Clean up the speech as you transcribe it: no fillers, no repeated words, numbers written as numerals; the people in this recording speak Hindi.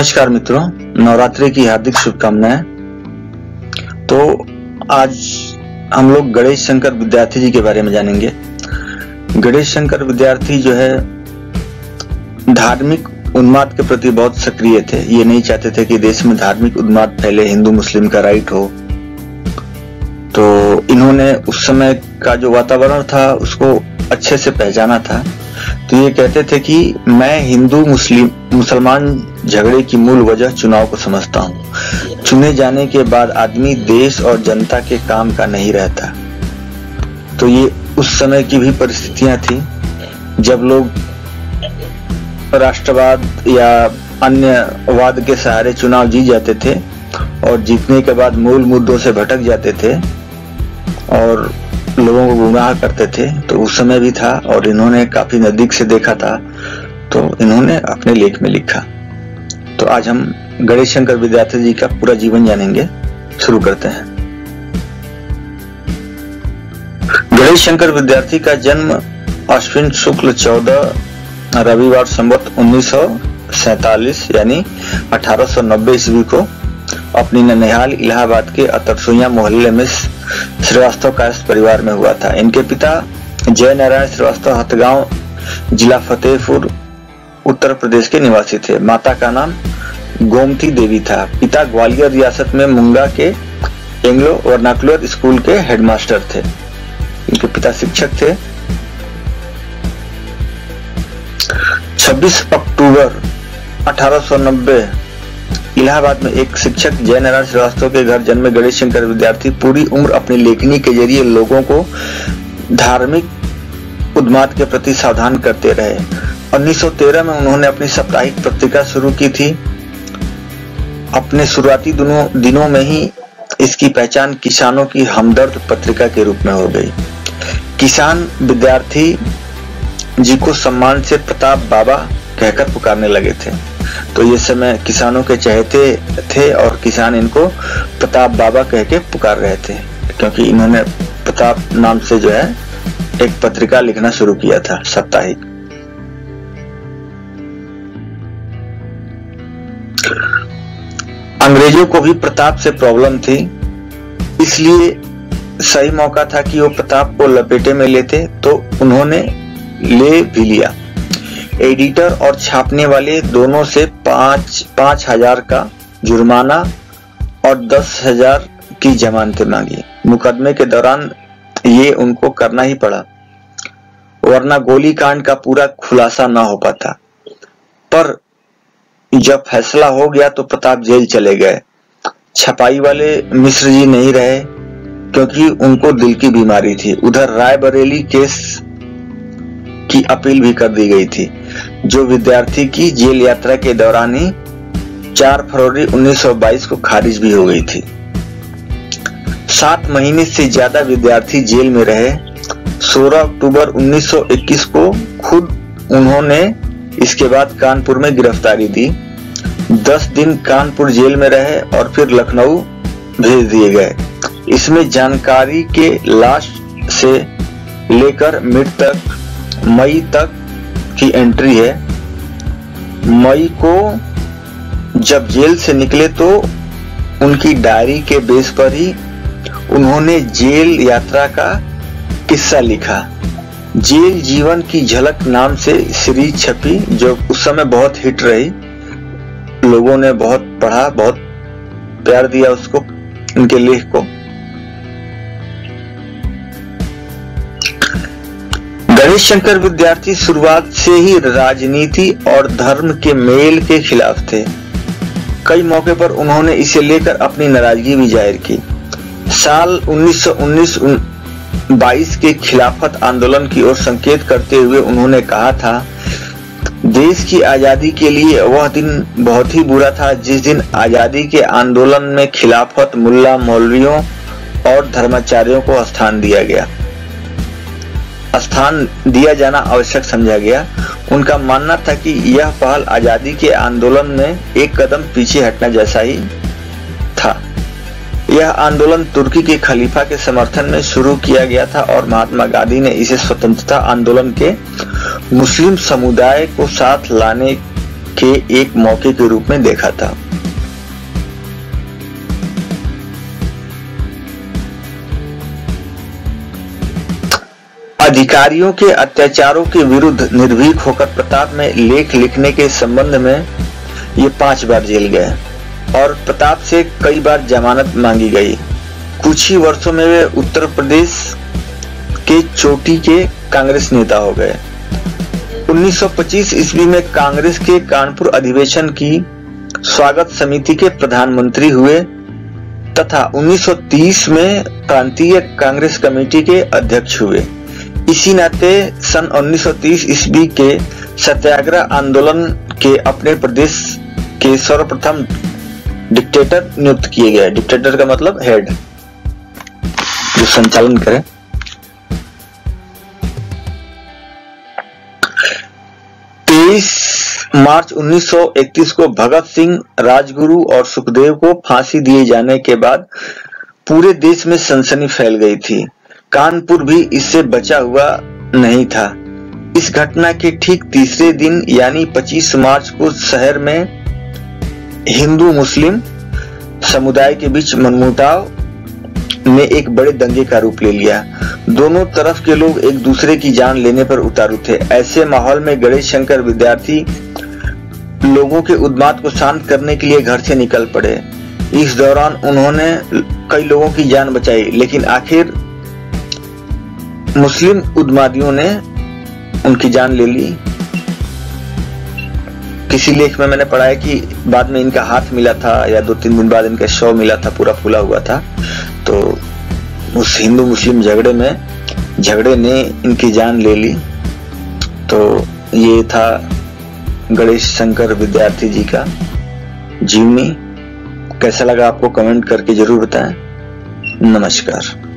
नमस्कार मित्रों, नवरात्रि की हार्दिक शुभकामनाएं। तो आज हम लोग गणेश शंकर विद्यार्थी जी के बारे में जानेंगे। गणेश शंकर विद्यार्थी जो है धार्मिक उन्माद के प्रति बहुत सक्रिय थे। ये नहीं चाहते थे कि देश में धार्मिक उन्माद फैले, हिंदू मुस्लिम का राइट हो। तो इन्होंने उस समय का जो वातावरण था उसको अच्छे से पहचाना था। तो ये कहते थे कि मैं हिंदू मुसलमान झगड़े की मूल वजह चुनाव को समझता हूँ। चुने जाने के बाद आदमी देश और जनता के काम का नहीं रहता। तो ये उस समय की भी परिस्थितियां थी जब लोग राष्ट्रवाद या अन्य वाद के सहारे चुनाव जीत जाते थे और जीतने के बाद मूल मुद्दों से भटक जाते थे और लोगों को गुमराह करते थे। तो उस समय भी था और इन्होंने काफी नजदीक से देखा था, तो इन्होंने अपने लेख में लिखा। तो आज हम गणेश शंकर विद्यार्थी जी का पूरा जीवन जानेंगे। शुरू करते हैं। गणेश शंकर विद्यार्थी का जन्म अश्विन शुक्ल 14 रविवार संवत 1947 यानी 1890 ईस्वी को अपनी ननिहाल इलाहाबाद के अतरसुइया मोहल्ले में श्रीवास्तव कायस्थ परिवार में हुआ था। इनके पिता जय नारायण श्रीवास्तव हथगांव जिला फतेहपुर उत्तर प्रदेश के निवासी थे। माता का नाम गोमती देवी था। पिता ग्वालियर रियासत में मुंगा के एंग्लो वर्नाकुलर स्कूल के हेडमास्टर थे। इनके पिता शिक्षक थे। 26 अक्टूबर 1890 इलाहाबाद में एक शिक्षक जय नारायण श्रीवास्तव के घर जन्मे गणेश शंकर विद्यार्थी पूरी उम्र अपनी लेखनी के जरिए लोगों को धार्मिक उन्माद के प्रति सावधान करते रहे। 1913 में उन्होंने अपनी साप्ताहिक पत्रिका शुरू की थी। अपने शुरुआती दिनों में ही इसकी पहचान किसानों की हमदर्द पत्रिका के रूप में हो गई। किसान विद्यार्थी जी को सम्मान से प्रताप बाबा कहकर पुकारने लगे थे। तो ये समय किसानों के चहेते थे और किसान इनको प्रताप बाबा कह के पुकार रहे थे, क्योंकि इन्होंने प्रताप नाम से जो है एक पत्रिका लिखना शुरू किया था साप्ताहिक। अंग्रेजों को भी प्रताप से प्रॉब्लम थी, इसलिए सही मौका था कि वो प्रताप को लपेटे में लेते। तो उन्होंने ले भी लिया। एडिटर और छापने वाले दोनों से 5,000 का जुर्माना और 10,000 की जमानतें मांगी। मुकदमे के दौरान ये उनको करना ही पड़ा, वरना गोली कांड का पूरा खुलासा ना हो पाता। पर जब फैसला हो गया तो प्रताप जेल चले गए। छपाई वाले मिश्र जी नहीं रहे क्योंकि उनको दिल की बीमारी थी। उधर रायबरेली केस की अपील भी कर दी गई थी, जो विद्यार्थी की जेल यात्रा के दौरान ही 4 फरवरी 1922 को खारिज भी हो गई थी। 7 महीने से ज्यादा विद्यार्थी जेल में रहे। 16 अक्टूबर 1921 को खुद उन्होंने इसके बाद कानपुर में गिरफ्तारी दी। 10 दिन कानपुर जेल में रहे और फिर लखनऊ भेज दिए गए। इसमें जानकारी के लास्ट से लेकर मिड तक मई तक की एंट्री है। मई को जब जेल से निकले तो उनकी डायरी के बेस पर ही उन्होंने जेल यात्रा का किस्सा लिखा। जेल जीवन की झलक नाम से सीरीज छपी, जो उस समय बहुत हिट रही। लोगों ने बहुत पढ़ा, बहुत प्यार दिया उसको, उनके लेख को। गणेश शंकर विद्यार्थी शुरुआत से ही राजनीति और धर्म के मेल के खिलाफ थे। कई मौके पर उन्होंने इसे लेकर अपनी नाराजगी भी जाहिर की। साल 1919-22 के खिलाफत आंदोलन की ओर संकेत करते हुए उन्होंने कहा था, देश की आजादी के लिए वह दिन बहुत ही बुरा था जिस दिन आजादी के आंदोलन में खिलाफत, मुल्ला मौलवियों और धर्माचार्यों को स्थान दिया जाना आवश्यक समझा गया। उनका मानना था कि यह पहल आजादी के आंदोलन में एक कदम पीछे हटना जैसा ही था। यह आंदोलन तुर्की के खलीफा के समर्थन में शुरू किया गया था और महात्मा गांधी ने इसे स्वतंत्रता आंदोलन के मुस्लिम समुदाय को साथ लाने के एक मौके के रूप में देखा था। अधिकारियों के अत्याचारों के विरुद्ध निर्भीक होकर प्रताप में लेख लिखने के संबंध में ये 5 बार जेल गए और प्रताप से कई बार जमानत मांगी गई। कुछ ही वर्षों में वे उत्तर प्रदेश के चोटी के कांग्रेस नेता हो गए। 1925 ईस्वी में कांग्रेस के कानपुर अधिवेशन की स्वागत समिति के प्रधानमंत्री हुए तथा 1930 में प्रांतीय कांग्रेस कमेटी के अध्यक्ष हुए। इसी नाते सन 1930 ईस्वी के सत्याग्रह आंदोलन के अपने प्रदेश के सर्वप्रथम डिक्टेटर नियुक्त किए गए। डिक्टेटर का मतलब हेड, जो संचालन करे। मार्च 1931 को भगत सिंह, राजगुरु और सुखदेव को फांसी दिए जाने के बाद पूरे देश में सनसनी फैल गई थी। कानपुर भी इससे बचा हुआ नहीं था। इस घटना के ठीक तीसरे दिन यानी 25 मार्च को शहर में हिंदू मुस्लिम समुदाय के बीच मनमुटाव ने एक बड़े दंगे का रूप ले लिया। दोनों तरफ के लोग एक दूसरे की जान लेने पर उतारू थे। ऐसे माहौल में गणेश शंकर विद्यार्थी लोगों के उन्माद को शांत करने के लिए घर से निकल पड़े। इस दौरान उन्होंने कई लोगों की जान बचाई, लेकिन आखिर मुस्लिम उन्मादियों ने उनकी जान ले ली। किसी लेख में मैंने पढ़ा है कि बाद में इनका हाथ मिला था या 2-3 दिन बाद इनका शव मिला था, पूरा फूला हुआ था। तो उस हिंदू मुस्लिम झगड़े ने इनकी जान ले ली। तो ये था गणेश शंकर विद्यार्थी जी का जीवनी। कैसा लगा आपको कमेंट करके जरूर बताएं। नमस्कार।